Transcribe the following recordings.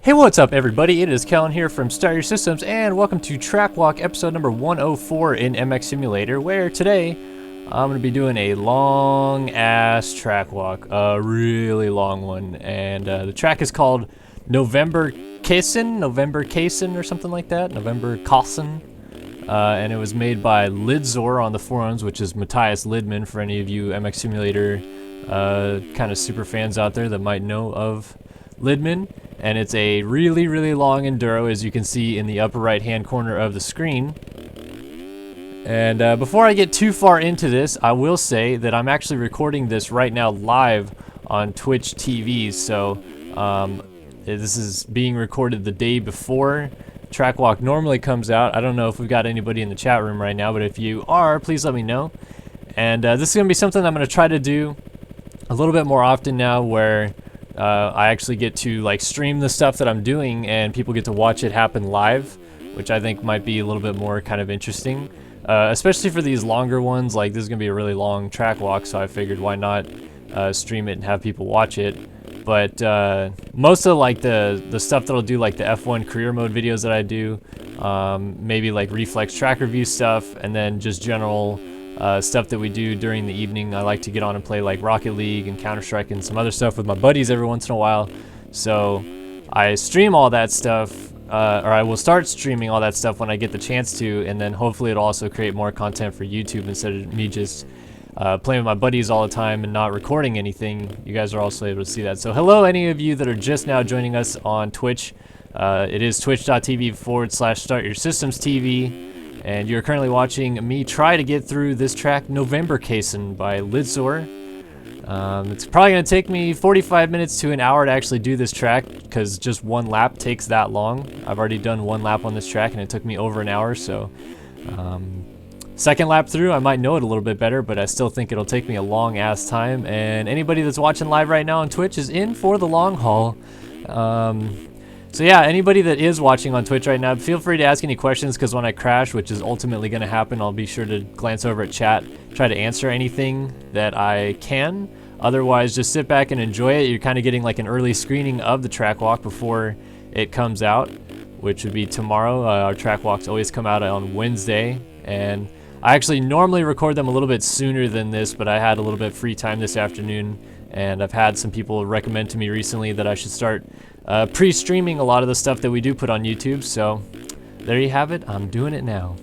Hey, what's up everybody? It is Kellen here from Start Your Systems, and welcome to Track Walk episode number 104 in MX Simulator, where today I'm going to be doing a long ass track walk, a really long one, and the track is called Novemberkasen or something like that, Novemberkasen, and it was made by Liddzor on the forums, which is Matthias Lidman for any of you MX Simulator kind of super fans out there that might know of Lidman. And it's a really, really long enduro, as you can see in the upper right hand corner of the screen. And before I get too far into this, I will say that I'm actually recording this right now live on Twitch TV. So this is being recorded the day before Track Walk normally comes out. I don't know if we've got anybody in the chat room right now, but if you are, please let me know. And this is going to be something I'm going to try to do a little bit more often now, where I actually get to like stream the stuff that I'm doing and people get to watch it happen live, which I think might be a little bit more kind of interesting, especially for these longer ones. Like this is gonna be a really long track walk, so I figured why not stream it and have people watch it. But most of like the stuff that I'll do, like the F1 career mode videos that I do, maybe like reflex track review stuff, and then just general stuff that we do during the evening. I like to get on and play like Rocket League and Counter-Strike and some other stuff with my buddies every once in a while. So I stream all that stuff, or I will start streaming all that stuff when I get the chance to, and then hopefully it'll also create more content for YouTube instead of me just playing with my buddies all the time and not recording anything. You guys are also able to see that. So hello, any of you that are just now joining us on Twitch. It is twitch.tv/StartYourSystemsTV. And you're currently watching me try to get through this track, Novemberkasen by Liddzor. It's probably going to take me 45 minutes to an hour to actually do this track, because just one lap takes that long. I've already done one lap on this track and it took me over an hour, so second lap through I might know it a little bit better, but I still think it'll take me a long ass time. And anybody that's watching live right now on Twitch is in for the long haul. So yeah, anybody that is watching on Twitch right now, feel free to ask any questions, because when I crash, which is ultimately going to happen, I'll be sure to glance over at chat, try to answer anything that I can. Otherwise, just sit back and enjoy it. You're kind of getting like an early screening of the track walk before it comes out, which would be tomorrow. Our track walks always come out on Wednesday, and I actually normally record them a little bit sooner than this, but I had a little bit free time this afternoon, and I've had some people recommend to me recently that I should start pre-streaming a lot of the stuff that we do put on YouTube. So there you have it. I'm doing it now.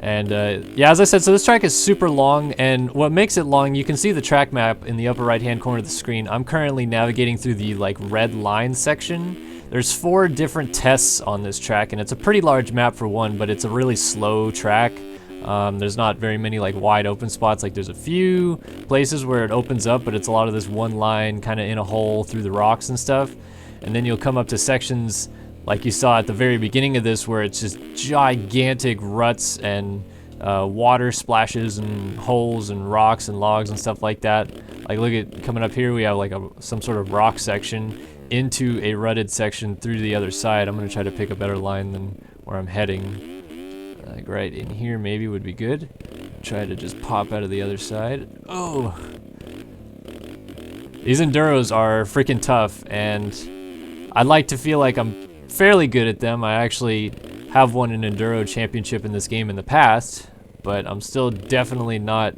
And yeah, as I said, so this track is super long, and what makes it long, you can see the track map in the upper right hand corner of the screen. I'm currently navigating through the like red line section. There's 4 different tests on this track, and it's a pretty large map for one, but it's a really slow track. There's not very many like wide open spots. Like there's a few places where it opens up, but it's a lot of this one line kind of in a hole through the rocks and stuff. And then you'll come up to sections like you saw at the very beginning of this, where it's just gigantic ruts and water splashes and holes and rocks and logs and stuff like that. Like look at coming up here, we have like some sort of rock section into a rutted section through the other side. I'm gonna try to pick a better line than where I'm heading. Like right in here maybe would be good. Try to just pop out of the other side. Oh! These enduros are freaking tough, and I'd like to feel like I'm fairly good at them. I actually have won an enduro championship in this game in the past, but I'm still definitely not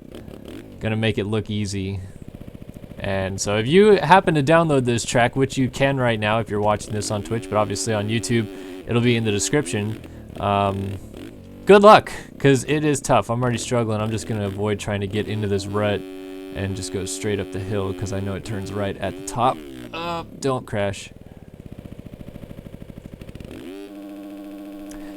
gonna make it look easy. And so if you happen to download this track, which you can right now if you're watching this on Twitch, but obviously on YouTube it'll be in the description, good luck, because it is tough. I'm already struggling. I'm just going to avoid trying to get into this rut and just go straight up the hill, because I know it turns right at the top. Don't crash.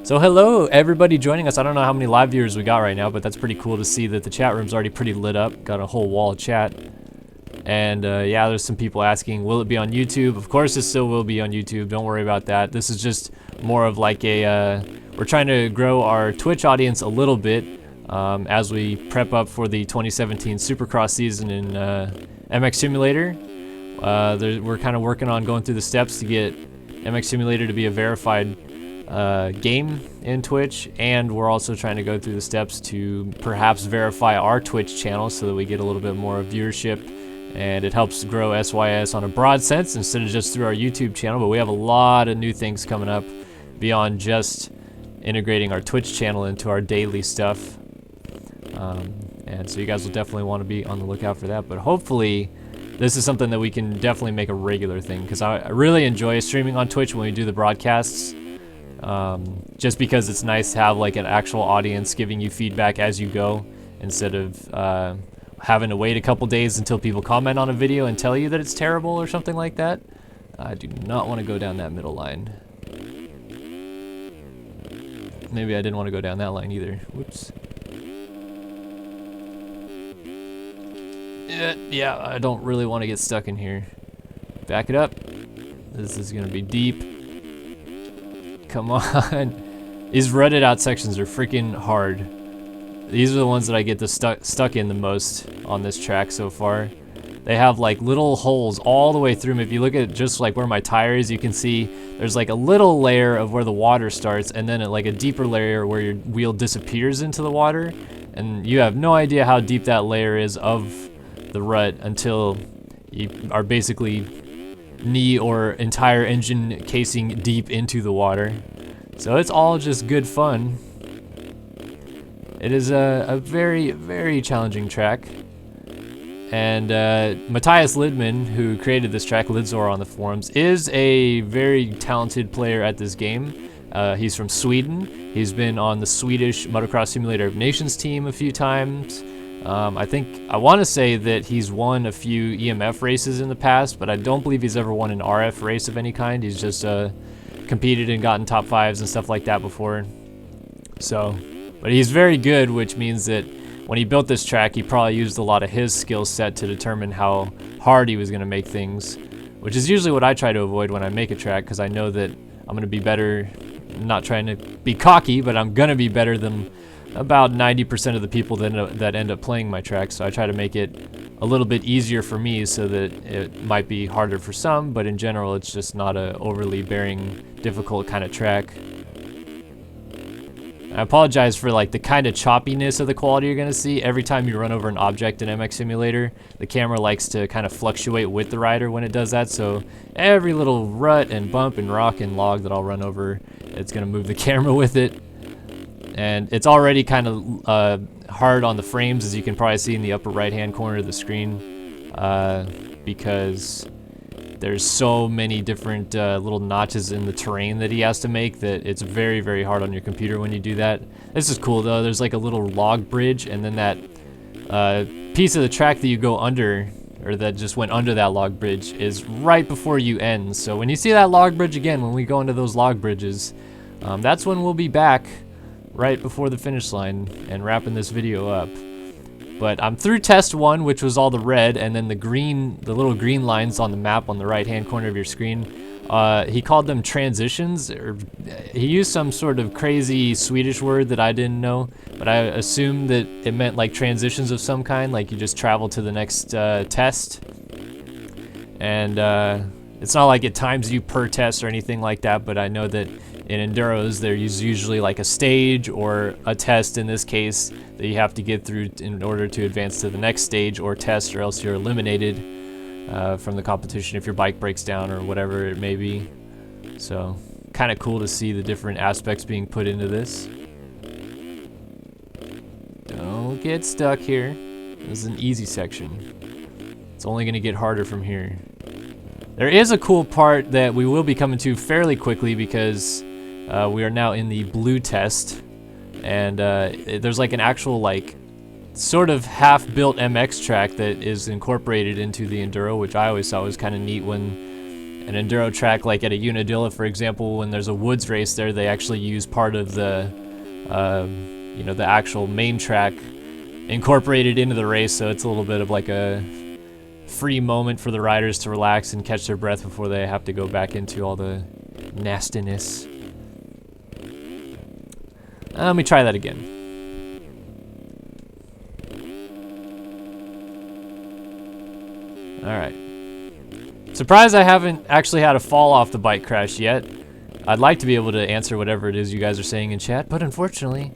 So hello everybody joining us. I don't know how many live viewers we got right now, but that's pretty cool to see that the chat room's already pretty lit up. Got a whole wall of chat. And yeah, there's some people asking, will it be on YouTube? Of course it still will be on YouTube. Don't worry about that. This is just more of like a... we're trying to grow our Twitch audience a little bit as we prep up for the 2017 Supercross season in MX Simulator. We're kind of working on going through the steps to get MX Simulator to be a verified game in Twitch, and we're also trying to go through the steps to perhaps verify our Twitch channel so that we get a little bit more viewership and it helps grow SYS on a broad sense instead of just through our YouTube channel. But we have a lot of new things coming up beyond just integrating our Twitch channel into our daily stuff. And so you guys will definitely want to be on the lookout for that. But hopefully this is something that we can definitely make a regular thing, because I really enjoy streaming on Twitch when we do the broadcasts. Just because it's nice to have like an actual audience giving you feedback as you go, instead of having to wait a couple days until people comment on a video and tell you that it's terrible or something like that. I do not want to go down that middle line. Maybe I didn't want to go down that line either. Whoops. Yeah, I don't really want to get stuck in here. Back it up. This is going to be deep. Come on. These rutted out sections are freaking hard. These are the ones that I get stuck in the most on this track so far. They have like little holes all the way through them. If you look at just like where my tire is, you can see there's like a little layer of where the water starts, and then like a deeper layer where your wheel disappears into the water. And you have no idea how deep that layer is of the rut until you are basically knee or entire engine casing deep into the water. So it's all just good fun. It is a very, very challenging track. And Matthias Lidman, who created this track, Liddzor on the forums, is a very talented player at this game. He's from Sweden. He's been on the Swedish Motocross Simulator of Nations team a few times. I want to say that he's won a few EMF races in the past, but I don't believe he's ever won an RF race of any kind. He's just competed and gotten top fives and stuff like that before. So, but he's very good, which means that when he built this track, he probably used a lot of his skill set to determine how hard he was going to make things, which is usually what I try to avoid when I make a track, because I know that I'm going to be better, not trying to be cocky, but I'm going to be better than about 90% of the people that end up playing my track. So I try to make it a little bit easier for me so that it might be harder for some, but in general it's just not a overly bearing, difficult kind of track. I apologize for like the kind of choppiness of the quality you're gonna see. Every time you run over an object in MX Simulator, the camera likes to kind of fluctuate with the rider when it does that, so every little rut and bump and rock and log that I'll run over, it's gonna move the camera with it. And it's already kind of hard on the frames, as you can probably see in the upper right hand corner of the screen, because there's so many different little notches in the terrain that he has to make that it's very, very hard on your computer when you do that. This is cool though. There's like a little log bridge, and then that piece of the track that you go under, or that just went under that log bridge, is right before you end. So when you see that log bridge again, when we go into those log bridges, that's when we'll be back right before the finish line and wrapping this video up. But I'm through test 1, which was all the red, and then the little green lines on the map on the right hand corner of your screen. He called them transitions, or he used some sort of crazy Swedish word that I didn't know, but I assumed that it meant like transitions of some kind, like you just travel to the next test. And it's not like it times you per test or anything like that, but I know that in enduros there's usually like a stage or a test in this case that you have to get through in order to advance to the next stage or test, or else you're eliminated from the competition if your bike breaks down or whatever it may be. So kind of cool to see the different aspects being put into this. Don't get stuck here. This is an easy section. It's only going to get harder from here. There is a cool part that we will be coming to fairly quickly, because we are now in the blue test, and there's like an actual like sort of half-built MX track that is incorporated into the enduro, which I always thought was kind of neat. When an enduro track, like at a Unadilla for example, when there's a woods race there, they actually use part of the the actual main track incorporated into the race, so it's a little bit of like a free moment for the riders to relax and catch their breath before they have to go back into all the nastiness. Let me try that again. Alright. Surprised I haven't actually had a fall off the bike crash yet. I'd like to be able to answer whatever it is you guys are saying in chat, but unfortunately,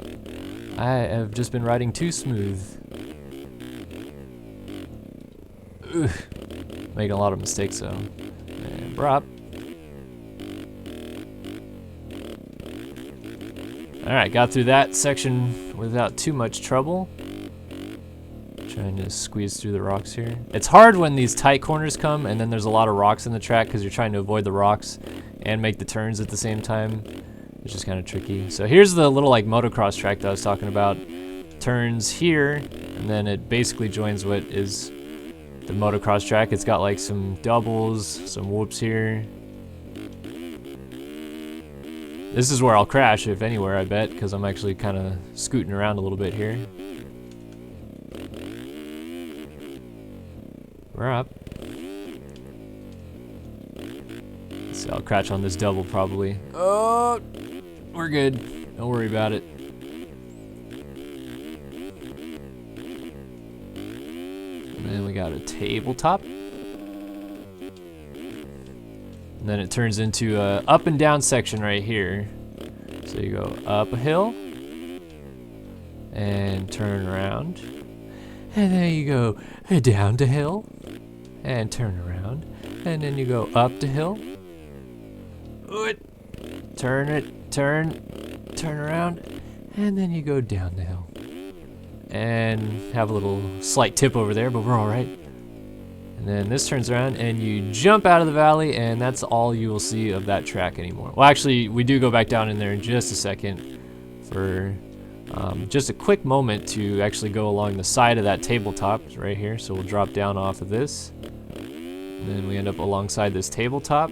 I have just been riding too smooth. Ugh. Making a lot of mistakes though. And drop. Alright, got through that section without too much trouble. Trying to squeeze through the rocks here. It's hard when these tight corners come and then there's a lot of rocks in the track because you're trying to avoid the rocks and make the turns at the same time. It's just kind of tricky. So here's the little like motocross track that I was talking about. Turns here, and then it basically joins what is the motocross track. It's got like some doubles, some whoops here. This is where I'll crash, if anywhere, I bet, because I'm actually kind of scooting around a little bit here. We're up. Let's see, I'll crash on this double probably. Oh, we're good. Don't worry about it. And then we got a tabletop. And then it turns into a up and down section right here. So you go up a hill and turn around. And then you go down the hill and turn around. And then you go up the hill. Turn it, turn around. And then you go down the hill. And have a little slight tip over there, but we're all right. And then this turns around and you jump out of the valley, and that's all you will see of that track anymore. Well, actually, we do go back down in there in just a second for just a quick moment to actually go along the side of that tabletop right here. So we'll drop down off of this. And then we end up alongside this tabletop.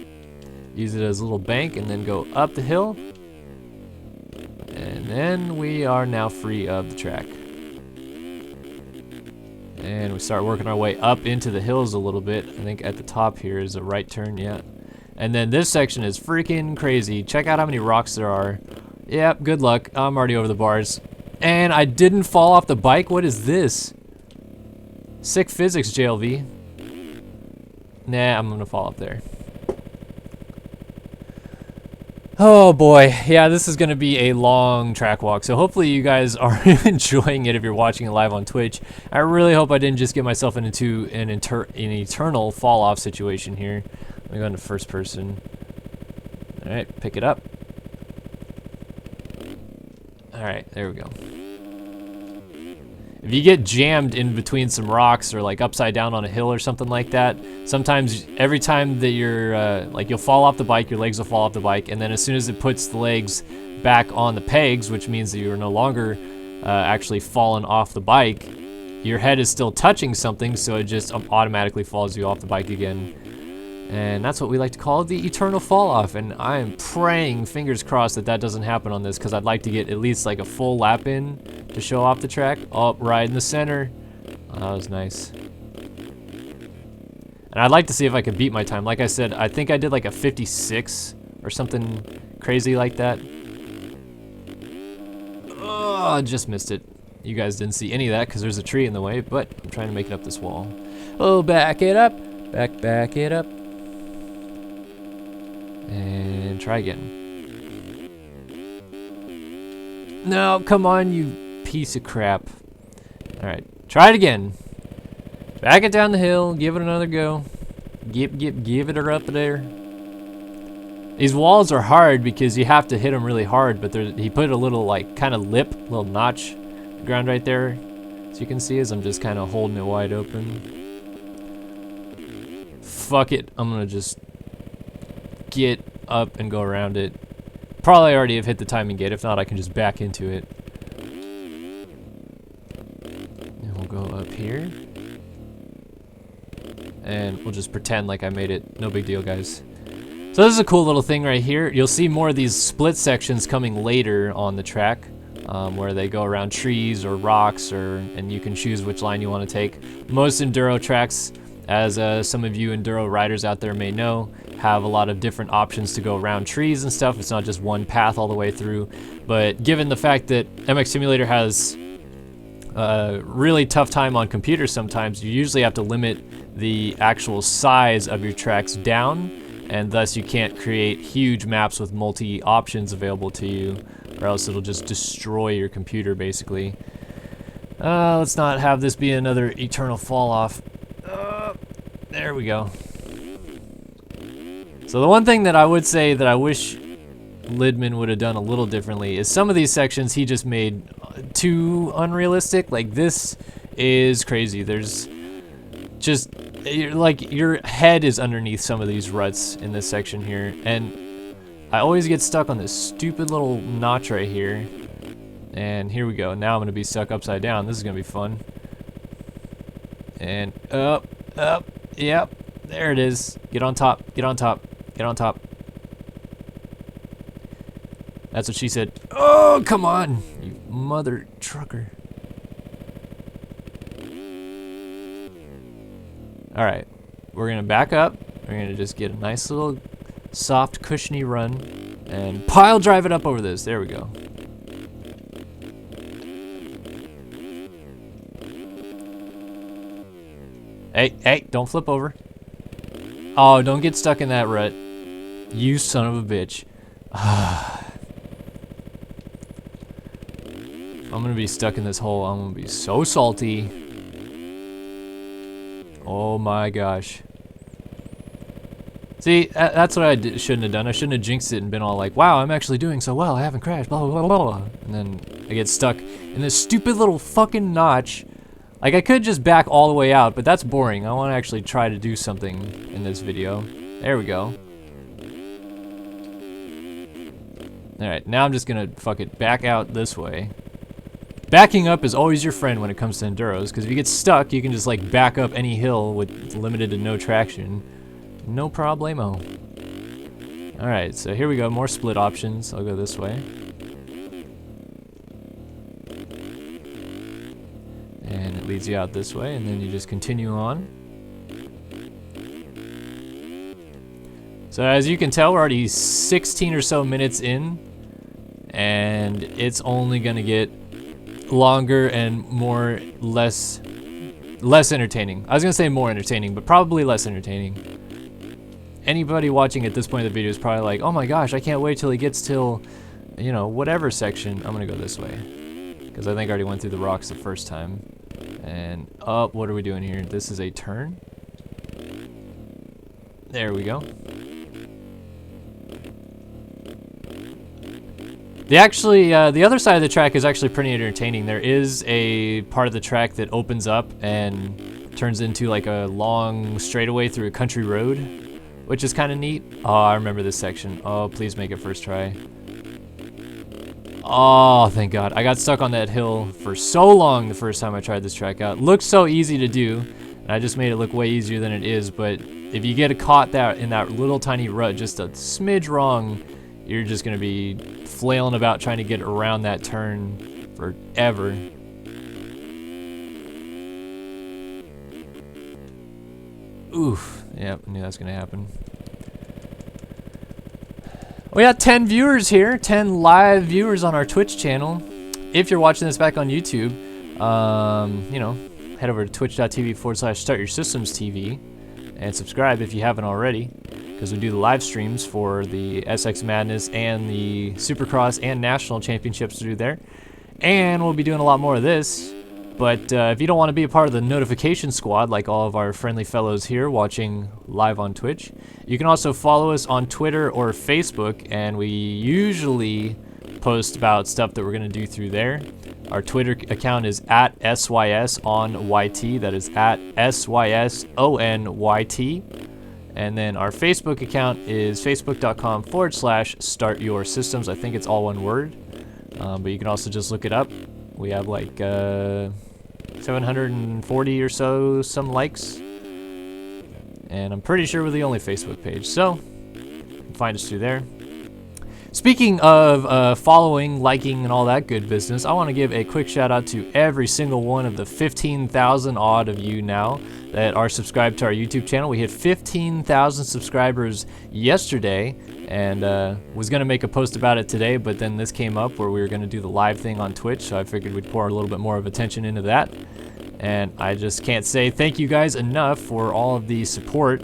Use it as a little bank and then go up the hill. And then we are now free of the track. And we start working our way up into the hills a little bit. I think at the top here is a right turn, yeah. And then this section is freaking crazy. Check out how many rocks there are. Yep, good luck. I'm already over the bars. And I didn't fall off the bike? What is this? Sick physics, JLV. Nah, I'm gonna fall up there. Oh boy, yeah, this is going to be a long track walk, so hopefully you guys are enjoying it if you're watching it live on Twitch. I really hope I didn't just get myself into an eternal fall-off situation here. Let me go into first person. Alright, pick it up. Alright, there we go. If you get jammed in between some rocks or like upside down on a hill or something like that, sometimes every time that you're like you'll fall off the bike, your legs will fall off the bike, and then as soon as it puts the legs back on the pegs, which means that you're no longer actually fallen off the bike, your head is still touching something, so it just automatically falls you off the bike again. And that's what we like to call the eternal fall off, and I am praying, fingers crossed, that that doesn't happen on this, because I'd like to get at least like a full lap in to show off the track. Oh, right in the center. Oh, that was nice. And I'd like to see if I could beat my time. Like I said, I think I did like a 56 or something crazy like that. Oh, I just missed it. You guys didn't see any of that because there's a tree in the way, but I'm trying to make it up this wall. Oh, back it up. Back it up. And try again. No, come on, you piece of crap. Alright, try it again. Back it down the hill, give it another go. Give it up there. These walls are hard because you have to hit them really hard, but he put a little like kind of lip, little notch ground right there. So you can see as I'm just kind of holding it wide open. Fuck it, I'm gonna just get up and go around it. Probably already have hit the timing gate. If not, I can just back into it. And we'll go up here. And we'll just pretend like I made it. No big deal, guys. So this is a cool little thing right here. You'll see more of these split sections coming later on the track, where they go around trees or rocks, and you can choose which line you want to take. Most enduro tracks, as some of you enduro riders out there may know, have a lot of different options to go around trees and stuff. It's not just one path all the way through. But given the fact that MX Simulator has a really tough time on computers sometimes, you usually have to limit the actual size of your tracks down, and thus you can't create huge maps with multi options available to you, or else it'll just destroy your computer basically. Let's not have this be another eternal fall off. There we go. So the one thing that I would say that I wish Lidman would have done a little differently is some of these sections he just made too unrealistic. Like this is crazy. There's just like your head is underneath some of these ruts in this section here, and I always get stuck on this stupid little notch right here. And here we go. Now I'm gonna be stuck upside down. This is gonna be fun. And up, yep, there it is. Get on top, get on top, get on top. That's what she said. Oh, come on, you mother trucker. All right, we're gonna back up. We're gonna just get a nice little soft, cushiony run and pile drive it up over this. There we go. Hey, don't flip over. Oh, don't get stuck in that rut. You son of a bitch. I'm gonna be stuck in this hole. I'm gonna be so salty. Oh my gosh. See, that's what I shouldn't have done. I shouldn't have jinxed it and been all like, wow, I'm actually doing so well. I haven't crashed, blah, blah, blah, blah. And then I get stuck in this stupid little fucking notch. Like, I could just back all the way out, but that's boring. I want to actually try to do something in this video. There we go. Alright, now I'm just gonna fuck it back out this way. Backing up is always your friend when it comes to enduros, because if you get stuck, you can just like back up any hill with limited to no traction. No problemo. Alright, so here we go, more split options. I'll go this way. And it leads you out this way, and then you just continue on. So as you can tell, we're already 16 or so minutes in, and it's only gonna get longer and less entertaining. I was gonna say more entertaining, but probably less entertaining. Anybody watching at this point in the video is probably like, oh my gosh, I can't wait till he gets till, you know, whatever section. I'm gonna go this way, because I think I already went through the rocks the first time. And up, what are we doing here? This is a turn. There we go. The other side of the track is actually pretty entertaining. There is a part of the track that opens up and turns into like a long straightaway through a country road, which is kind of neat. Oh, I remember this section. Oh, please make it first try. Oh, thank God. I got stuck on that hill for so long the first time I tried this track out. It looked so easy to do, and I just made it look way easier than it is, but if you get caught in that little tiny rut just a smidge wrong, you're just gonna be flailing about trying to get around that turn forever. Oof, yep, I knew that was gonna happen. We got 10 viewers here, 10 live viewers on our Twitch channel. If you're watching this back on YouTube, you know, head over to twitch.tv/startyoursystemstv and subscribe if you haven't already, because we do the live streams for the SX Madness and the Supercross and National Championships to do there. And we'll be doing a lot more of this. But if you don't want to be a part of the notification squad like all of our friendly fellows here watching live on Twitch, you can also follow us on Twitter or Facebook, and we usually post about stuff that we're going to do through there. Our Twitter account is at @SYSONYT, that is at SYSONYT. And then our Facebook account is facebook.com/startyoursystems. I think it's all one word, but you can also just look it up. We have like 740 or so some likes, and I'm pretty sure we're the only Facebook page, so you can find us through there. Speaking of following, liking, and all that good business, I want to give a quick shout out to every single one of the 15,000 odd of you now that are subscribed to our YouTube channel. We hit 15,000 subscribers yesterday, and was going to make a post about it today, but then this came up where we were going to do the live thing on Twitch, so I figured we'd pour a little bit more of attention into that. And I just can't say thank you guys enough for all of the support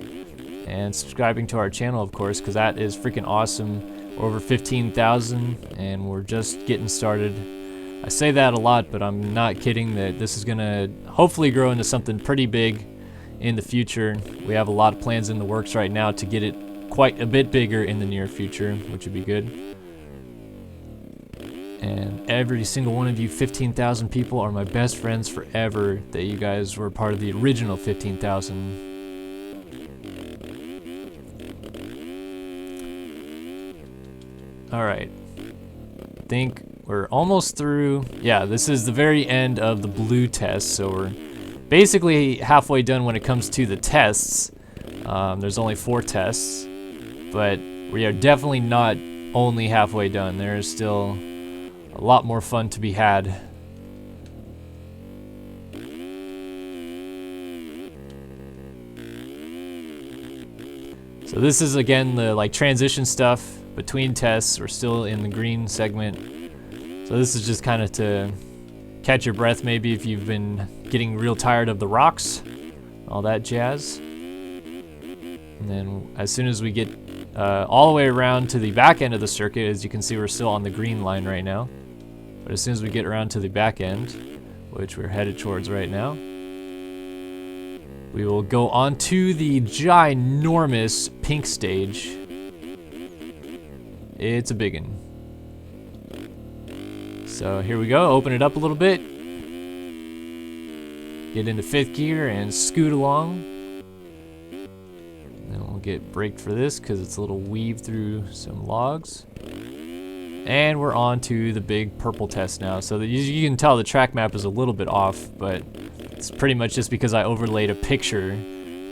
and subscribing to our channel, of course, because that is freaking awesome. We're over 15,000, and we're just getting started. I say that a lot, but I'm not kidding that this is going to hopefully grow into something pretty big in the future. We have a lot of plans in the works right now to get it quite a bit bigger in the near future, which would be good. And every single one of you 15,000 people are my best friends forever, that you guys were part of the original 15,000. Alright, I think we're almost through. Yeah, this is the very end of the blue test, so we're basically halfway done when it comes to the tests. There's only 4 tests, but we are definitely not only halfway done. There's still a lot more fun to be had. So this is again the like transition stuff between tests. We're still in the green segment. So this is just kind of to catch your breath maybe if you've been getting real tired of the rocks, all that jazz. And then as soon as we get all the way around to the back end of the circuit, as you can see we're still on the green line right now. But as soon as we get around to the back end, which we're headed towards right now, we will go on to the ginormous pink stage. It's a big one. So here we go, open it up a little bit. Get into 5th gear and scoot along. Then we'll get braked for this because it's a little weave through some logs. And we're on to the big purple test now. So that you can tell the track map is a little bit off, but it's pretty much just because I overlaid a picture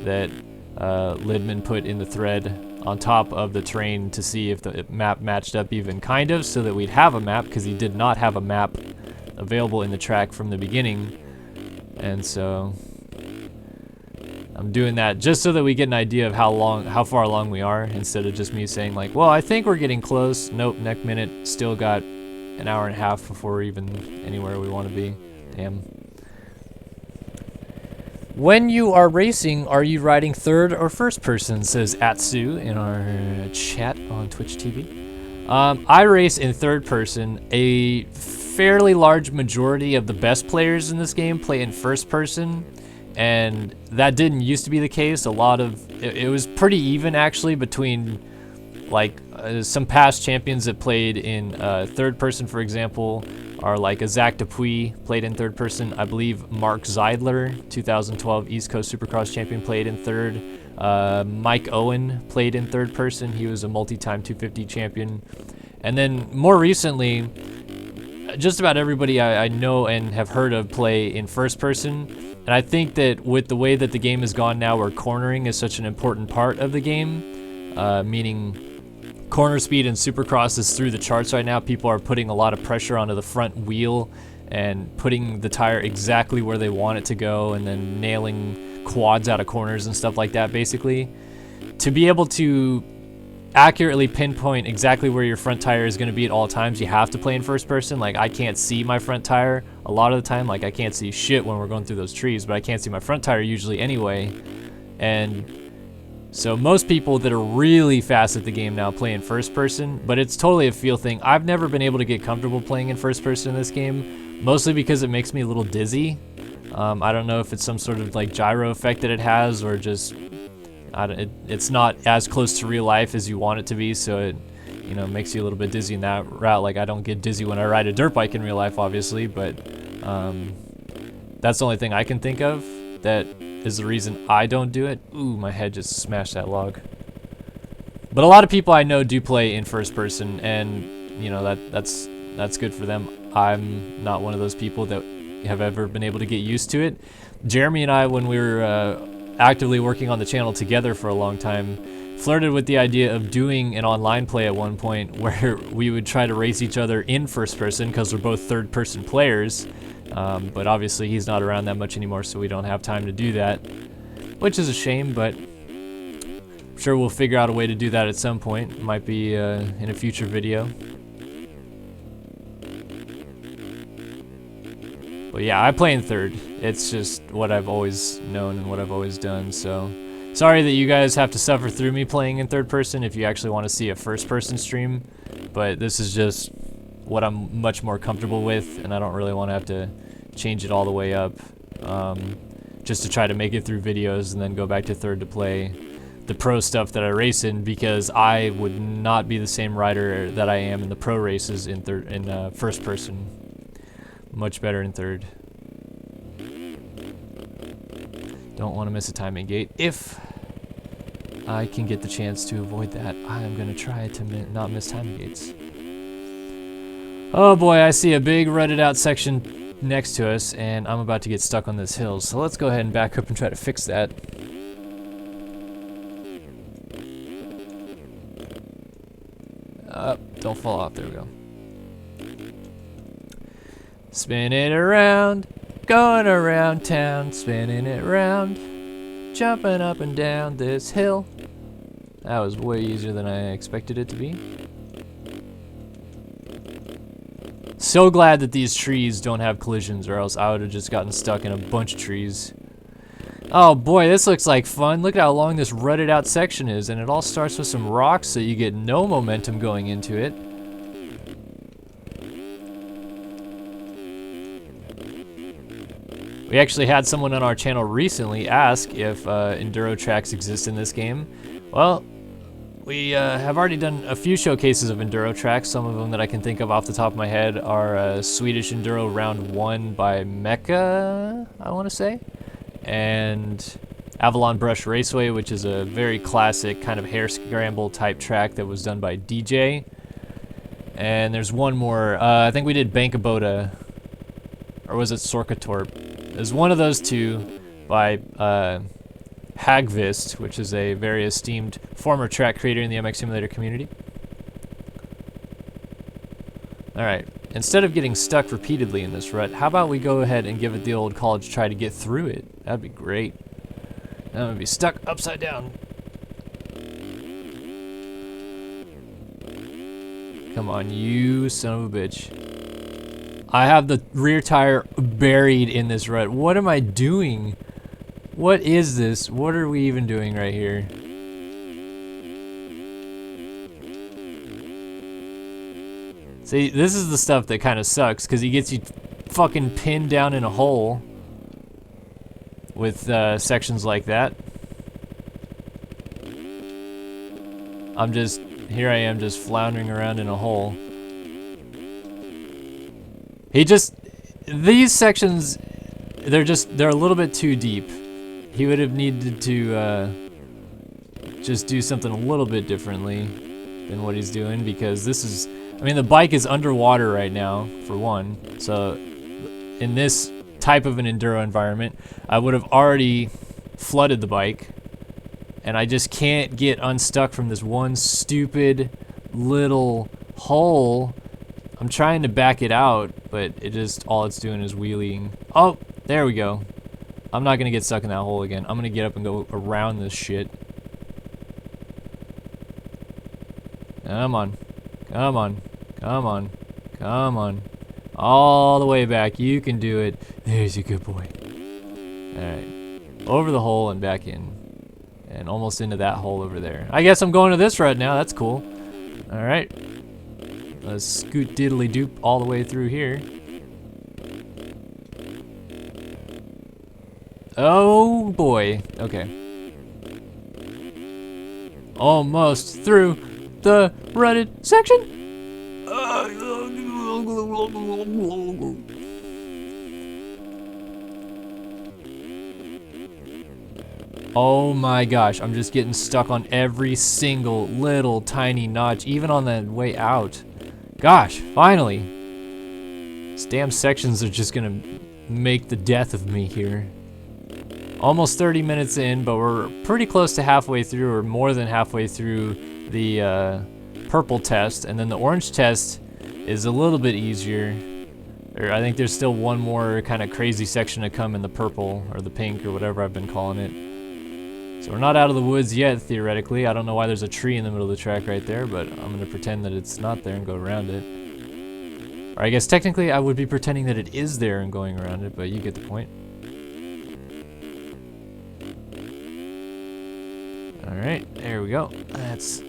that Lidman put in the thread on top of the terrain to see if the map matched up even kind of, so that we'd have a map, because he did not have a map available in the track from the beginning. And so I'm doing that just so that we get an idea of how far along we are, instead of just me saying like, well, I think we're getting close. Nope, next minute, still got an hour and a half before we're even anywhere we want to be. Damn. When you are racing, are you riding third or first person, says Atsu in our chat on Twitch TV. I race in third person. A fairly large majority of the best players in this game play in first person, and that didn't used to be the case. A lot of it was pretty even actually between like some past champions that played in third person, for example, are like a Zach Dupuis played in third person. I believe Mark Zeidler, 2012 East Coast Supercross champion, played in third. Mike Owen played in third person. He was a multi-time 250 champion. And then more recently, just about everybody I know and have heard of play in first person. And I think that with the way that the game has gone now, where cornering is such an important part of the game, meaning corner speed in Supercross is through the charts right now. People are putting a lot of pressure onto the front wheel and putting the tire exactly where they want it to go, and then nailing quads out of corners and stuff like that, basically. To be able to accurately pinpoint exactly where your front tire is going to be at all times, you have to play in first person. Like, I can't see my front tire a lot of the time. Like, I can't see shit when we're going through those trees, but I can't see my front tire usually anyway. And so most people that are really fast at the game now play in first person, but it's totally a feel thing. I've never been able to get comfortable playing in first person in this game, mostly because it makes me a little dizzy. I don't know if it's some sort of like gyro effect that it has, or just it's not as close to real life as you want it to be, so it makes you a little bit dizzy in that route. Like, I don't get dizzy when I ride a dirt bike in real life, obviously, but that's the only thing I can think of that is the reason I don't do it. Ooh, my head just smashed that log. But a lot of people I know do play in first person, and that's good for them. I'm not one of those people that have ever been able to get used to it. Jeremy and I, when we were actively working on the channel together for a long time, flirted with the idea of doing an online play at one point where we would try to race each other in first person, because we're both third person players. But obviously he's not around that much anymore, so we don't have time to do that, which is a shame, but I'm sure we'll figure out a way to do that at some point. It might be in a future video. But yeah, I play in third. It's just what I've always known and what I've always done, so sorry that you guys have to suffer through me playing in third person if you actually want to see a first person stream, but this is just what I'm much more comfortable with, and I don't really want to have to change it all the way up. just to try to make it through videos and then go back to third to play the pro stuff that I race in, because I would not be the same rider that I am in the pro races in first person. Much better in third. Don't want to miss a timing gate. If I can get the chance to avoid that, I am going to try to not miss timing gates. Oh boy, I see a big rutted out section next to us, and I'm about to get stuck on this hill. So let's go ahead and back up and try to fix that. Don't fall off. There we go. Spin it around, going around town, spinning it round, jumping up and down this hill. That was way easier than I expected it to be. So glad that these trees don't have collisions, or else I would have just gotten stuck in a bunch of trees. Oh boy, this looks like fun. Look at how long this rutted out section is, and it all starts with some rocks, so you get no momentum going into it. We actually had someone on our channel recently ask if enduro tracks exist in this game. Well, we have already done a few showcases of enduro tracks. Some of them that I can think of off the top of my head are Swedish Enduro Round 1 by Mecca, I want to say, and Avalon Brush Raceway, which is a very classic kind of hair scramble type track that was done by DJ. And there's one more, I think we did Bankabota, or was it Sorkatorp? There's one of those two by Hagvist, which is a very esteemed former track creator in the MX Simulator community. Alright, instead of getting stuck repeatedly in this rut, how about we go ahead and give it the old college try to get through it? That'd be great. I'm gonna be stuck upside down. Come on, you son of a bitch. I have the rear tire buried in this rut. What am I doing? What is this? What are we even doing right here? See, this is the stuff that kind of sucks, because he gets you fucking pinned down in a hole with sections like that. Here I am just floundering around in a hole. These sections, they're a little bit too deep. He would have needed to just do something a little bit differently than what he's doing, because this is, I mean, the bike is underwater right now, for one. So in this type of an enduro environment, I would have already flooded the bike, and I just can't get unstuck from this one stupid little hole. I'm trying to back it out, but all it's doing is wheeling. Oh, there we go. I'm not gonna get stuck in that hole again. I'm gonna get up and go around this shit. Come on. Come on. Come on. Come on. All the way back. You can do it. There's a good boy. Alright. Over the hole and back in. And almost into that hole over there. I guess I'm going to this rut now. That's cool. Alright. Let's scoot diddly doop all the way through here. Oh boy. Okay. Almost through the rutted section. Oh my gosh, I'm just getting stuck on every single little tiny notch, even on the way out. Gosh, finally. These damn sections are just gonna make the death of me here. Almost 30 minutes in, but we're pretty close to halfway through, or more than halfway through the purple test, and then the orange test is a little bit easier. Or I think there's still one more kind of crazy section to come in the purple, or the pink, or whatever I've been calling it. So we're not out of the woods yet, theoretically. I don't know why there's a tree in the middle of the track right there, but I'm gonna pretend that it's not there and go around it. Or I guess technically I would be pretending that it is there and going around it, but you get the point. Alright, there we go. That's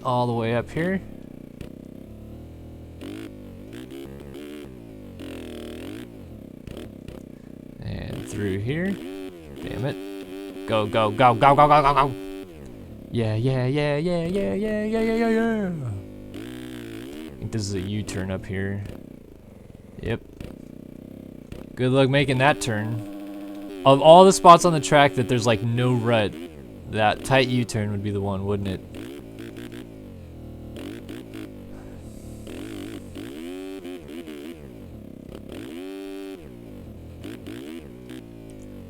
all the way up here. And through here. Damn it. Go, go, go, go, go, go, go, go. Yeah, yeah, yeah, yeah, yeah, yeah, yeah, yeah, yeah. I think this is a U-turn up here. Yep. Good luck making that turn. Of all the spots on the track that there's like no rut, that tight U-turn would be the one, wouldn't it?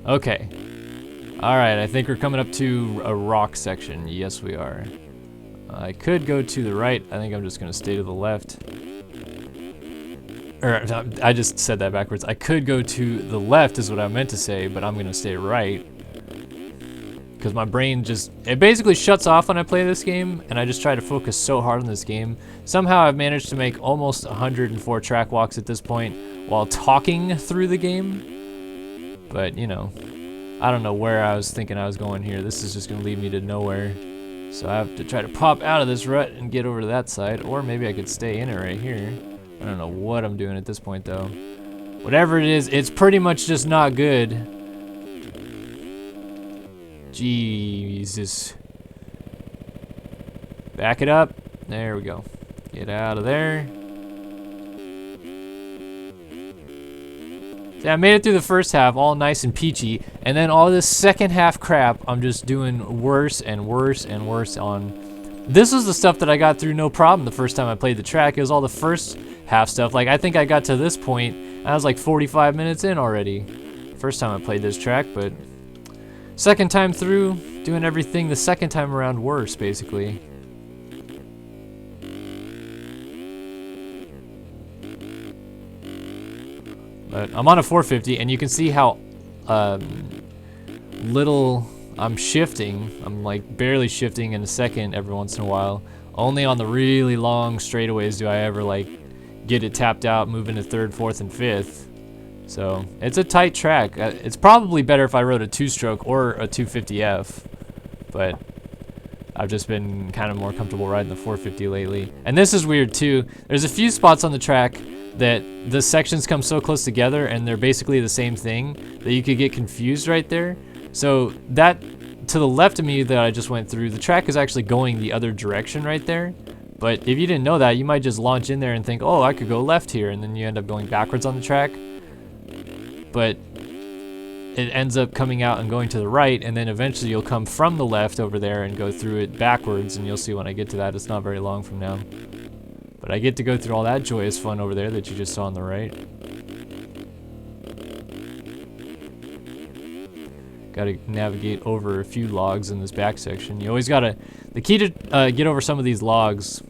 Okay. Alright, I think we're coming up to a rock section. Yes, we are. I could go to the right. I think I'm just going to stay to the left. Or, I just said that backwards. I could go to the left is what I meant to say, but I'm going to stay right. Because my brain it basically shuts off when I play this game, and I just try to focus so hard on this game. Somehow I've managed to make almost 104 track walks at this point while talking through the game. But, you know, I don't know where I was thinking I was going here. This is just going to lead me to nowhere. So I have to try to pop out of this rut and get over to that side. Or maybe I could stay in it right here. I don't know what I'm doing at this point, though. Whatever it is, it's pretty much just not good. Jesus. Back it up. There we go. Get out of there. Yeah, I made it through the first half all nice and peachy, and then all this second half crap I'm just doing worse and worse and worse on. This was the stuff that I got through no problem the first time I played the track. It was all the first half stuff. Like, I think I got to this point, I was like 45 minutes in already. First time I played this track, but second time through, doing everything the second time around worse, basically. But I'm on a 450, and you can see how little I'm shifting. I'm like barely shifting in a second every once in a while. Only on the really long straightaways do I ever like get it tapped out, move into third, fourth, and fifth. So it's a tight track. It's probably better if I rode a two-stroke or a 250F, but I've just been kind of more comfortable riding the 450 lately. And this is weird too. There's a few spots on the track that the sections come so close together and they're basically the same thing that you could get confused right there. So that to the left of me that I just went through, the track is actually going the other direction right there. But if you didn't know that, you might just launch in there and think, oh, I could go left here, and then you end up going backwards on the track. But it ends up coming out and going to the right, and then eventually you'll come from the left over there and go through it backwards, and you'll see when I get to that, it's not very long from now. But I get to go through all that joyous fun over there that you just saw on the right. Gotta navigate over a few logs in this back section. You always gotta, the key to get over some of these logs,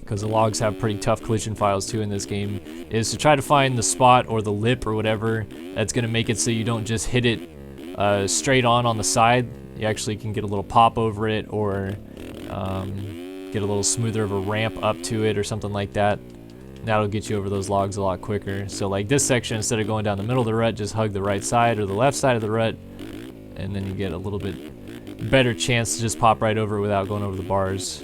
because the logs have pretty tough collision files too in this game, is to try to find the spot or the lip or whatever that's gonna make it so you don't just hit it straight on the side. You actually can get a little pop over it, or get a little smoother of a ramp up to it or something like that. That'll get you over those logs a lot quicker. So like this section, instead of going down the middle of the rut, just hug the right side or the left side of the rut, and then you get a little bit better chance to just pop right over it without going over the bars.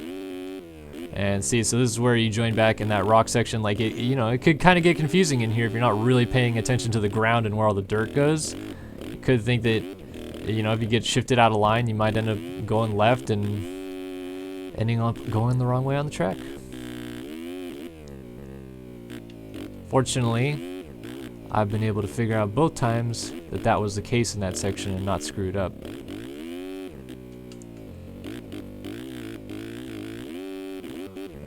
And see, so this is where you join back in that rock section. Like, it, you know, it could kind of get confusing in here if you're not really paying attention to the ground and where all the dirt goes. You could think that, you know, if you get shifted out of line, you might end up going left and ending up going the wrong way on the track. Fortunately, I've been able to figure out both times that that was the case in that section and not screwed up.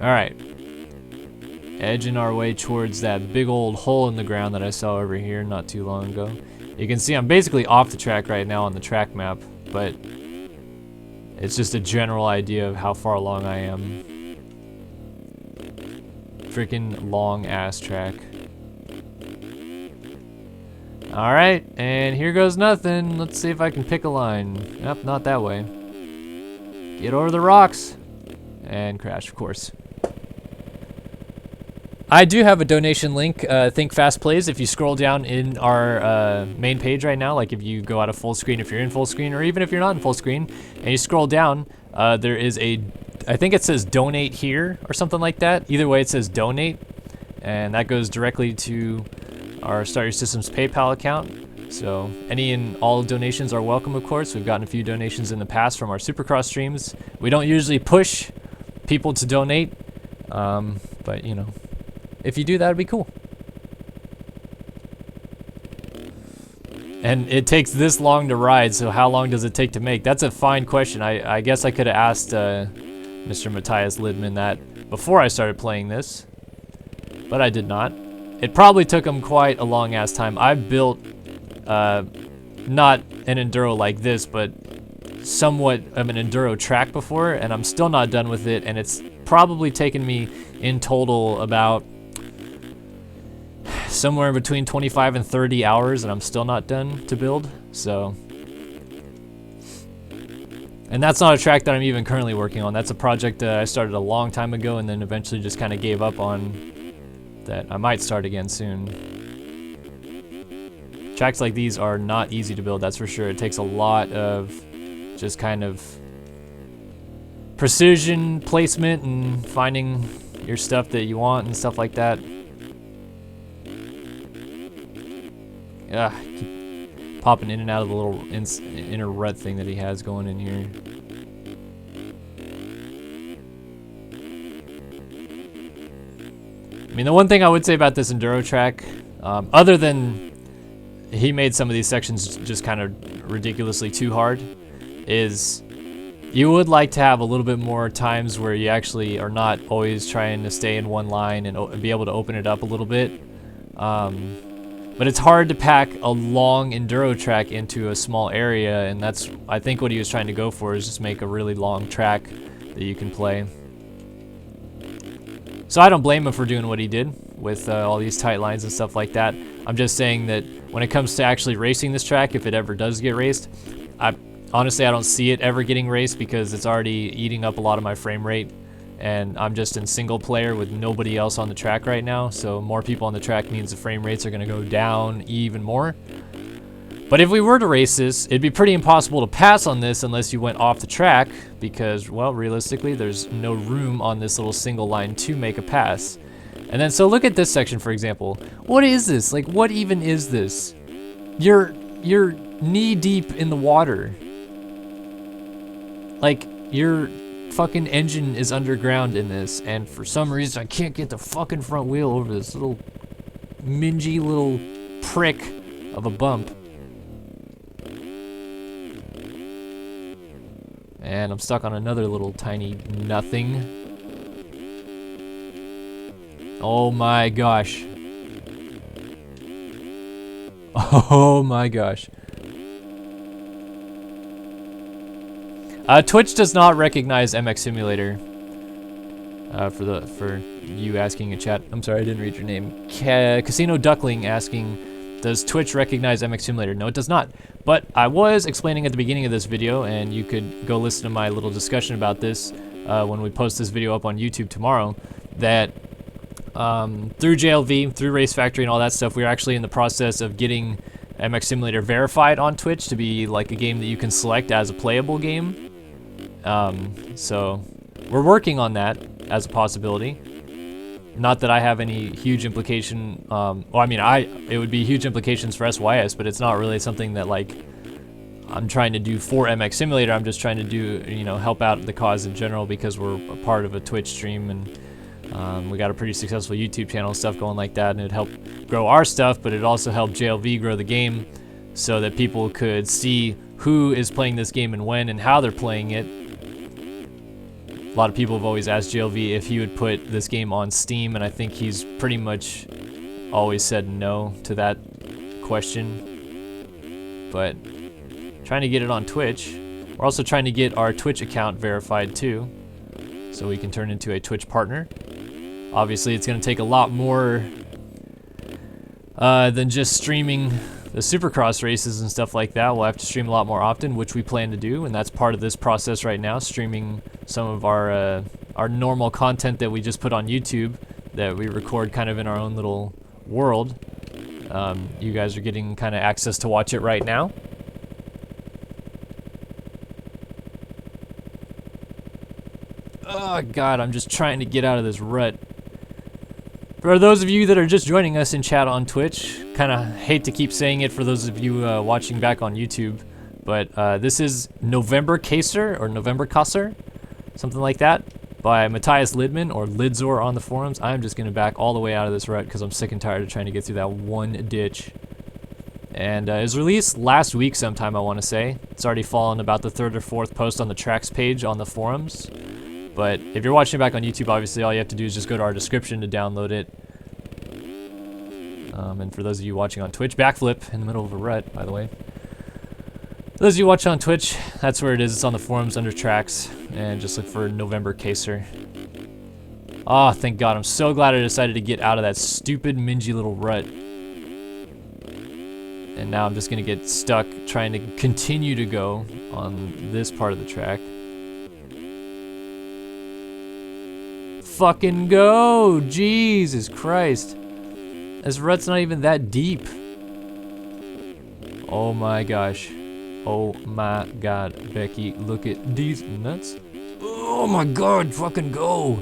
Alright, edging our way towards that big old hole in the ground that I saw over here not too long ago. You can see I'm basically off the track right now on the track map, but it's just a general idea of how far along I am. Freaking long ass track. Alright, and here goes nothing. Let's see if I can pick a line. Nope, not that way. Get over the rocks. And crash, of course. I do have a donation link, Think Fast Plays. If you scroll down in our main page right now, like if you go out of full screen, if you're in full screen, or even if you're not in full screen, and you scroll down, there is I think it says donate here, or something like that. Either way, it says donate, and that goes directly to our Start Your Systems PayPal account. So any and all donations are welcome, of course. We've gotten a few donations in the past from our Supercross streams. We don't usually push people to donate, but you know, if you do, that'd be cool. And it takes this long to ride, so how long does it take to make? That's a fine question. I guess I could have asked Mr. Matthias Lidman that before I started playing this, but I did not. It probably took him quite a long ass time. I've built not an enduro like this, but somewhat of an enduro track before, and I'm still not done with it, and it's probably taken me in total about somewhere between 25 and 30 hours, and I'm still not done to build. So, and that's not a track that I'm even currently working on. That's a project I started a long time ago and then eventually just kind of gave up on, that I might start again soon. Tracks like these are not easy to build, that's for sure. It takes a lot of just kind of precision placement and finding your stuff that you want and stuff like that. Keep popping in and out of the little inner rut thing that he has going in here. I mean, the one thing I would say about this enduro track, other than he made some of these sections just kind of ridiculously too hard, is you would like to have a little bit more times where you actually are not always trying to stay in one line and be able to open it up a little bit. But it's hard to pack a long enduro track into a small area, and that's, I think, what he was trying to go for, is just make a really long track that you can play. So I don't blame him for doing what he did with all these tight lines and stuff like that. I'm just saying that when it comes to actually racing this track, if it ever does get raced, honestly I don't see it ever getting raced because it's already eating up a lot of my frame rate, and I'm just in single player with nobody else on the track right now, so more people on the track means the frame rates are going to go down even more. But if we were to race this, it'd be pretty impossible to pass on this unless you went off the track, because, well, realistically, there's no room on this little single line to make a pass. And then, so look at this section, for example. What is this? Like, what even is this? You're knee deep in the water. Like, your fucking engine is underground in this, and for some reason I can't get the fucking front wheel over this little mingy little prick of a bump. And I'm stuck on another little tiny nothing. Oh my gosh. Oh my gosh. Twitch does not recognize MX Simulator. For you asking in chat, I'm sorry I didn't read your name. Casino Duckling asking, does Twitch recognize MX Simulator? No, it does not. But I was explaining at the beginning of this video, and you could go listen to my little discussion about this when we post this video up on YouTube tomorrow, that through JLV, through Race Factory and all that stuff, we're actually in the process of getting MX Simulator verified on Twitch to be like a game that you can select as a playable game. So we're working on that as a possibility. Not that I have any huge implication, well, I mean, it would be huge implications for SYS, but it's not really something that, like, I'm trying to do for MX Simulator. I'm just trying to do, you know, help out the cause in general, because we're a part of a Twitch stream, and we got a pretty successful YouTube channel and stuff going like that, and it helped grow our stuff, but it also helped JLV grow the game so that people could see who is playing this game and when and how they're playing it. A lot of people have always asked JLV if he would put this game on Steam, and I think he's pretty much always said no to that question. But trying to get it on Twitch. We're also trying to get our Twitch account verified too, so we can turn into a Twitch partner. Obviously, it's going to take a lot more than just streaming the Supercross races and stuff like that. We'll have to stream a lot more often, which we plan to do, and that's part of this process right now, streaming some of our normal content that we just put on YouTube, that we record kind of in our own little world. You guys are getting kind of access to watch it right now. Oh god, I'm just trying to get out of this rut. For those of you that are just joining us in chat on Twitch, kind of hate to keep saying it for those of you watching back on YouTube, but this is Novemberkasen or Novemberkasen, something like that, by Matthias Lidman or Liddzor on the forums. I'm just going to back all the way out of this rut because I'm sick and tired of trying to get through that one ditch. And it was released last week sometime, I want to say. It's already fallen about the 3rd or 4th post on the tracks page on the forums. But if you're watching back on YouTube, obviously all you have to do is just go to our description to download it. And for those of you watching on Twitch, backflip in the middle of a rut, by the way. For those of you watching on Twitch, that's where it is. It's on the forums under tracks. And just look for Novemberkasen. Oh, thank God. I'm so glad I decided to get out of that stupid, mingy little rut. And now I'm just going to get stuck trying to continue to go on this part of the track. Fucking go! Jesus Christ. This rut's not even that deep. Oh my gosh. Oh my God, Becky, look at these nuts. Oh my God, fucking go!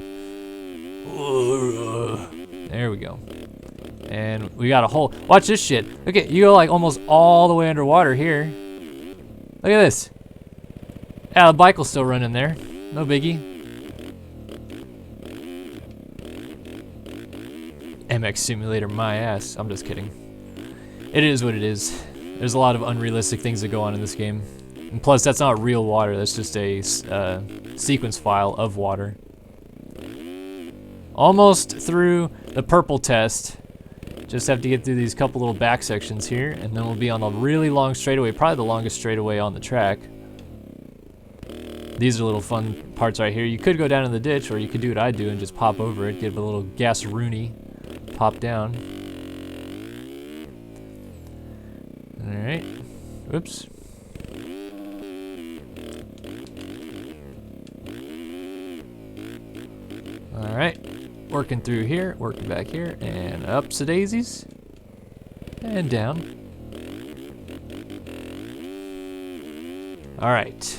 There we go. And we got a hole. Watch this shit. Look at, you go like almost all the way underwater here. Look at this. Yeah, the bike will still run in there. No biggie. MX Simulator, my ass. I'm just kidding. It is what it is. There's a lot of unrealistic things that go on in this game. And plus, that's not real water. That's just a sequence file of water. Almost through the purple test. Just have to get through these couple little back sections here, and then we'll be on a really long straightaway, probably the longest straightaway on the track. These are little fun parts right here. You could go down in the ditch, or you could do what I do and just pop over it, give it a little gas-rooney. Pop down. Alright. Oops. Alright. Working through here, working back here, and ups the daisies. And down. Alright.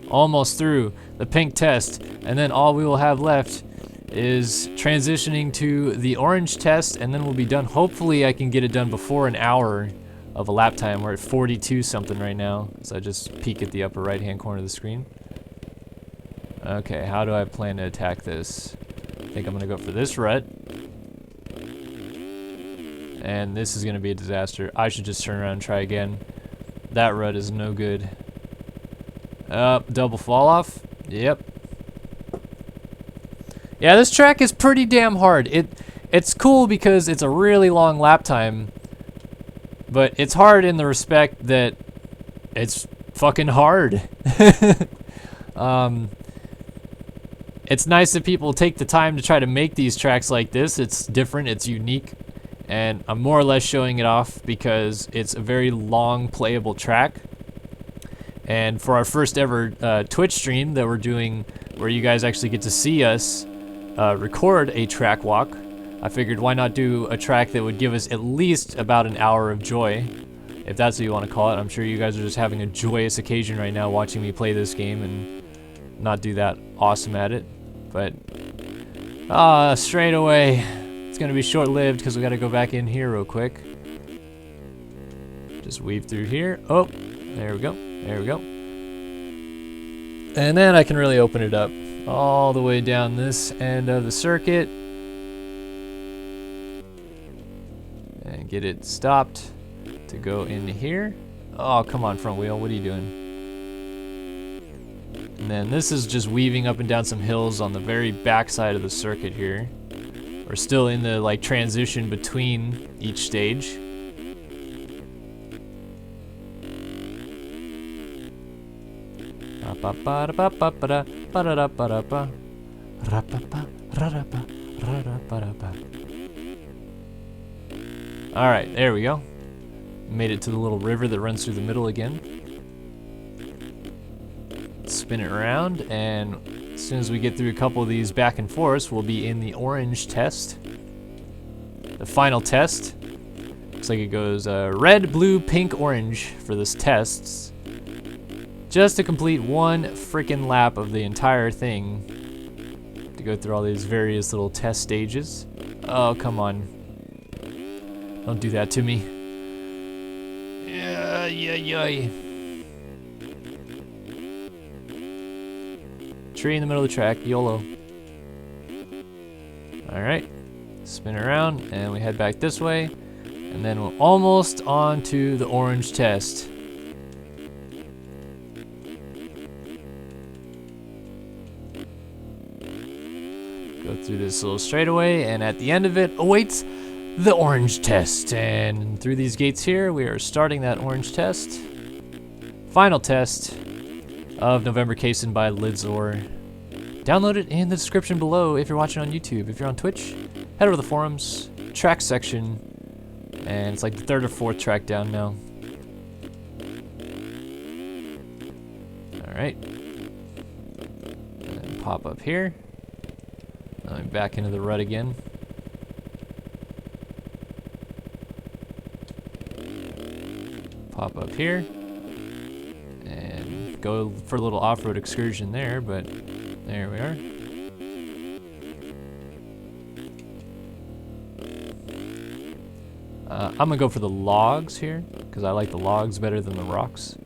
Almost through the pink test, and then all we will have left is transitioning to the orange test, and then we'll be done. Hopefully I can get it done before an hour of a lap time. We're at 42 something right now, so I just peek at the upper right hand corner of the screen. Okay, how do I plan to attack this? I think I'm gonna go for this rut, and this is gonna be a disaster. I should just turn around and try again. That rut is no good. Double fall off. Yep. Yeah, this track is pretty damn hard. It's cool because it's a really long lap time, but it's hard in the respect that it's fucking hard. It's nice that people take the time to try to make these tracks like this. It's different, it's unique, and I'm more or less showing it off because it's a very long playable track. And for our first ever Twitch stream that we're doing, where you guys actually get to see us record a track walk, I figured why not do a track that would give us at least about an hour of joy, if that's what you want to call it. I'm sure you guys are just having a joyous occasion right now watching me play this game and not do that awesome at it. But straight away, it's gonna be short-lived because we gotta go back in here real quick. Just weave through here. Oh, there we go. There we go. And then I can really open it up all the way down this end of the circuit and get it stopped to go in here. Oh, come on, front wheel. What are you doing? And then this is just weaving up and down some hills on the very back side of the circuit here. We're still in the like transition between each stage. Alright, there we go. Made it to the little river that runs through the middle again. Spin it around, and as soon as we get through a couple of these back and forths, we'll be in the orange test. The final test. Looks like it goes red, blue, pink, orange for this test. Just to complete one freaking lap of the entire thing. To go through all these various little test stages. Oh, come on. Don't do that to me. Yeah. Tree in the middle of the track, YOLO. Alright. Spin around, and we head back this way. And then we're almost on to the orange test. Go through this little straightaway, and at the end of it awaits the orange test. And through these gates here, we are starting that orange test. Final test of Novemberkasen by Liddzor. Download it in the description below if you're watching on YouTube. If you're on Twitch, head over to the forums, track section, and it's like the 3rd or 4th track down now. Alright. And pop up here. I'm back into the rut again. Pop up here. And go for a little off-road excursion there, but there we are. I'm gonna go for the logs here, because I like the logs better than the rocks.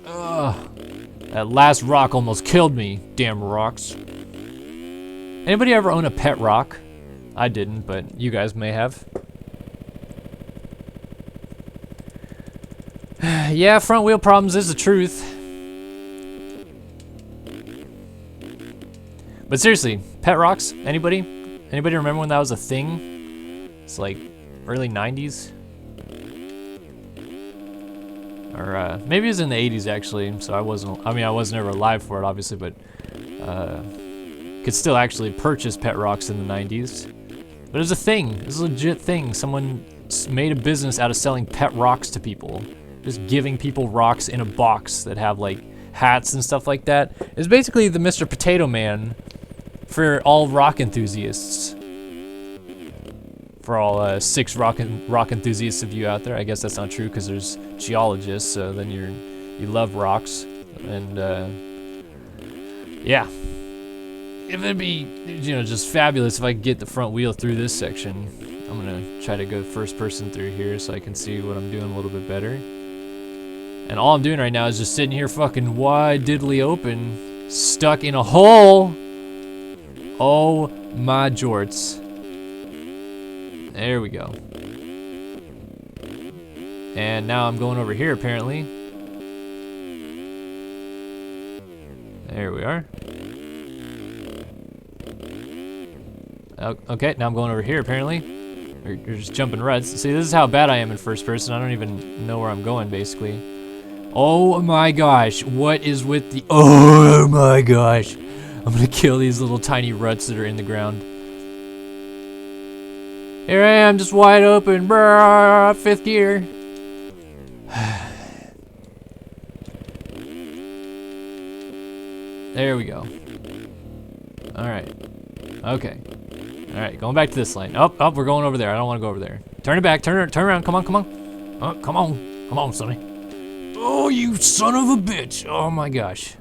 Ugh. That last rock almost killed me, damn rocks. Anybody ever own a pet rock? I didn't, but you guys may have. Yeah, front wheel problems is the truth. But seriously, pet rocks, anybody? Anybody remember when that was a thing? It's like early 90s? Or maybe it was in the 80s actually, so I wasn't ever alive for it obviously, but could still actually purchase pet rocks in the 90s. But it was a thing, it was a legit thing. Someone made a business out of selling pet rocks to people. Just giving people rocks in a box that have like hats and stuff like that. It's basically the Mr. Potato Man for all rock enthusiasts. For all 6 rock enthusiasts of you out there. I guess that's not true because there's geologists, so then you love rocks. And yeah. It'd be, you know, just fabulous if I could get the front wheel through this section. I'm gonna try to go first person through here so I can see what I'm doing a little bit better. And all I'm doing right now is just sitting here fucking wide diddly open, stuck in a hole. Oh my jorts. There we go. And now I'm going over here apparently. There we are. Okay, now I'm going over here apparently. You're just jumping ruts. See, this is how bad I am in first person. I don't even know where I'm going basically. Oh my gosh, what is with the... Oh my gosh. I'm gonna kill these little tiny ruts that are in the ground. Here I am, just wide open. Brrr, 5th gear. There we go. Alright. Okay. Alright, going back to this lane. Oh, we're going over there. I don't want to go over there. Turn it back. Turn around. Come on. Oh, come on, Sonny. Oh, you son of a bitch. Oh my gosh.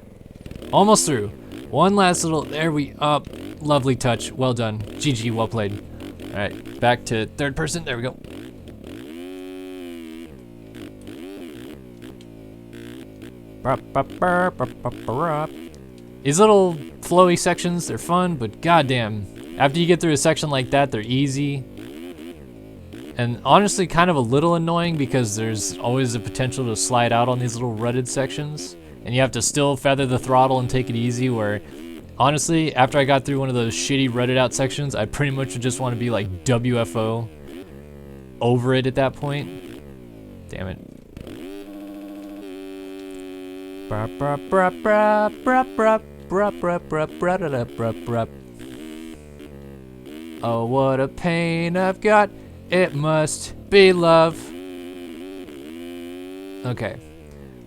Almost through. One last little, there we, lovely touch. Well done. GG, well played. All right, back to 3rd person. There we go. These little flowy sections, they're fun, but goddamn, after you get through a section like that, they're easy. And honestly, kind of a little annoying because there's always the potential to slide out on these little rutted sections. And you have to still feather the throttle and take it easy where, honestly, after I got through one of those shitty rutted out sections, I pretty much would just want to be like WFO over it at that point. Damn it. Oh, what a pain I've got. It must be love. Okay.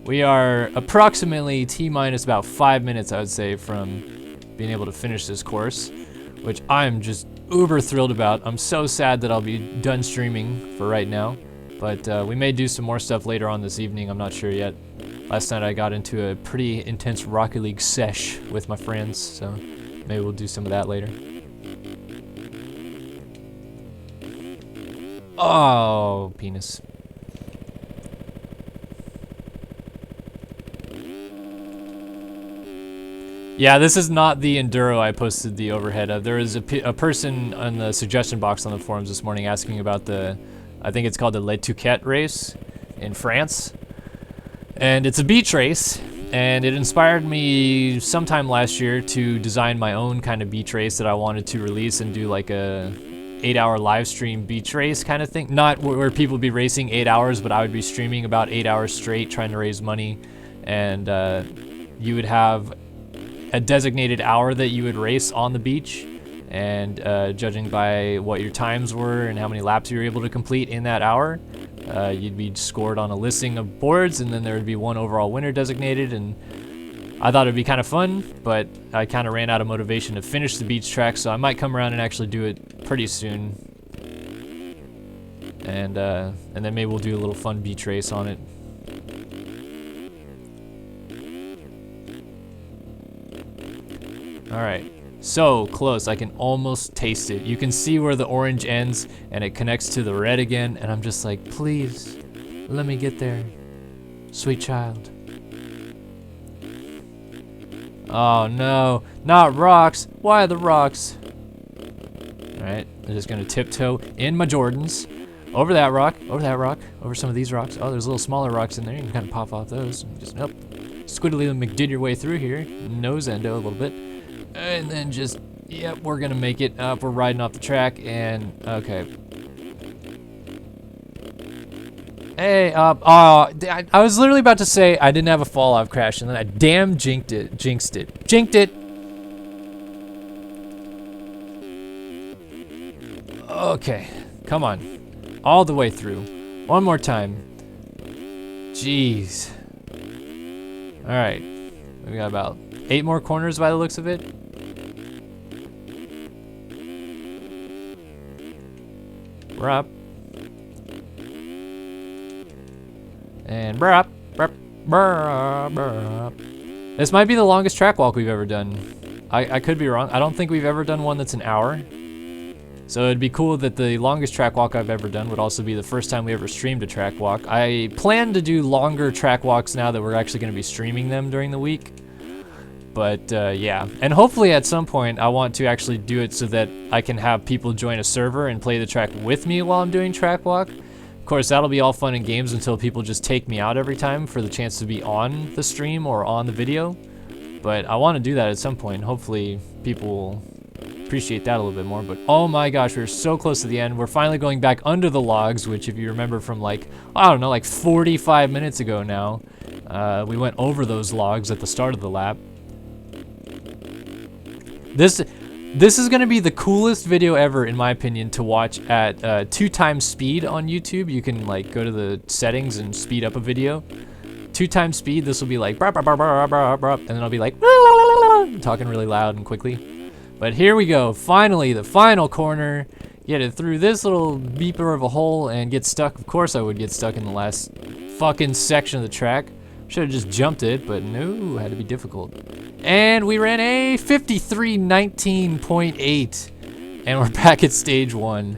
We are approximately T-minus about 5 minutes, I would say, from being able to finish this course, which I'm just uber thrilled about. I'm so sad that I'll be done streaming for right now, but we may do some more stuff later on this evening. I'm not sure yet. Last night I got into a pretty intense Rocket League sesh with my friends, so maybe we'll do some of that later. Oh, penis. Yeah, this is not the enduro I posted the overhead of. There was a person on the suggestion box on the forums this morning asking about the, I think it's called the Liddzor race in France. And it's a beach race, and it inspired me sometime last year to design my own kind of beach race that I wanted to release and do like a 8-hour live stream beach race kind of thing. Not where people would be racing 8 hours, but I would be streaming about 8 hours straight trying to raise money. And you would have a designated hour that you would race on the beach, and judging by what your times were and how many laps you were able to complete in that hour, you'd be scored on a listing of boards, and then there would be one overall winner designated. And I thought it'd be kind of fun, but I kind of ran out of motivation to finish the beach track, so I might come around and actually do it pretty soon. And then maybe we'll do a little fun beach race on it. Alright, so close, I can almost taste it. You can see where the orange ends and it connects to the red again, and I'm just like, please, let me get there, sweet child. Oh no, not rocks. Why the rocks? Alright, I'm just gonna tiptoe in my Jordans. Over that rock, over some of these rocks. Oh, there's little smaller rocks in there. You can kind of pop off those. Just, nope. Squiddly McDid your way through here. Nose endo a little bit. And then just, yep, we're gonna make it up. We're riding off the track, and, okay. Hey, I was literally about to say I didn't have a fall-off crash, and then I damn jinxed it. Okay, come on. All the way through. One more time. Jeez. Alright. We got about 8 more corners by the looks of it. We're up. And brap, brap, brap, brap. This might be the longest track walk we've ever done. I could be wrong. I don't think we've ever done one that's an hour. So it'd be cool that the longest track walk I've ever done would also be the first time we ever streamed a track walk. I plan to do longer track walks now that we're actually going to be streaming them during the week. But yeah, and hopefully at some point I want to actually do it so that I can have people join a server and play the track with me while I'm doing track walk. Of course, that'll be all fun and games until people just take me out every time for the chance to be on the stream or on the video. But I want to do that at some point. Hopefully people will appreciate that a little bit more. But oh my gosh, we're so close to the end. We're finally going back under the logs, which if you remember from like, I don't know, like 45 minutes ago now, we went over those logs at the start of the lap. This is going to be the coolest video ever, in my opinion, to watch at 2x speed on YouTube. You can like go to the settings and speed up a video. 2x speed, this will be like, brah, brah, brah, brah, brah, brah, and then I'll be like, talking really loud and quickly. But here we go, finally, the final corner. Get it through this little beeper of a hole and get stuck. Of course I would get stuck in the last fucking section of the track. Should have just jumped it, but no, had to be difficult. And we ran a 53:19.8, and we're back at stage 1.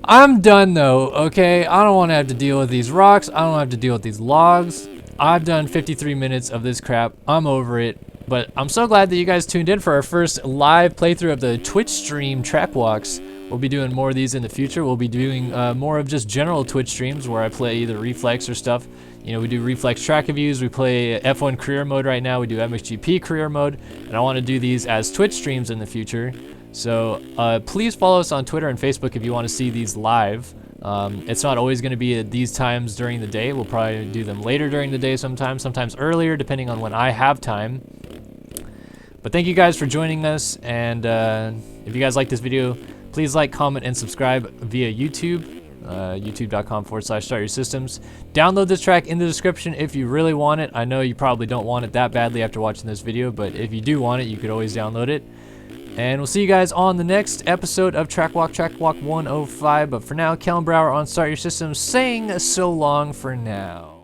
I'm done though, okay? I don't want to have to deal with these rocks. I don't have to deal with these logs. I've done 53 minutes of this crap. I'm over it. But I'm so glad that you guys tuned in for our first live playthrough of the Twitch stream track walks. We'll be doing more of these in the future. We'll be doing more of just general Twitch streams where I play either Reflex or stuff. You know, we do Reflex track reviews, we play F1 career mode right now, we do MXGP career mode, and I want to do these as Twitch streams in the future. So please follow us on Twitter and Facebook if you want to see these live. It's not always going to be at these times during the day. We'll probably do them later during the day sometimes earlier, depending on when I have time. But thank you guys for joining us, and if you guys like this video, please like, comment, and subscribe via YouTube. YouTube.com/startyoursystems. Download this track in the description if you really want it. I know you probably don't want it that badly after watching this video, but if you do want it, you could always download it. And we'll see you guys on the next episode of Track Walk 105. But for now, Kellen Brower on Start Your Systems saying so long for now.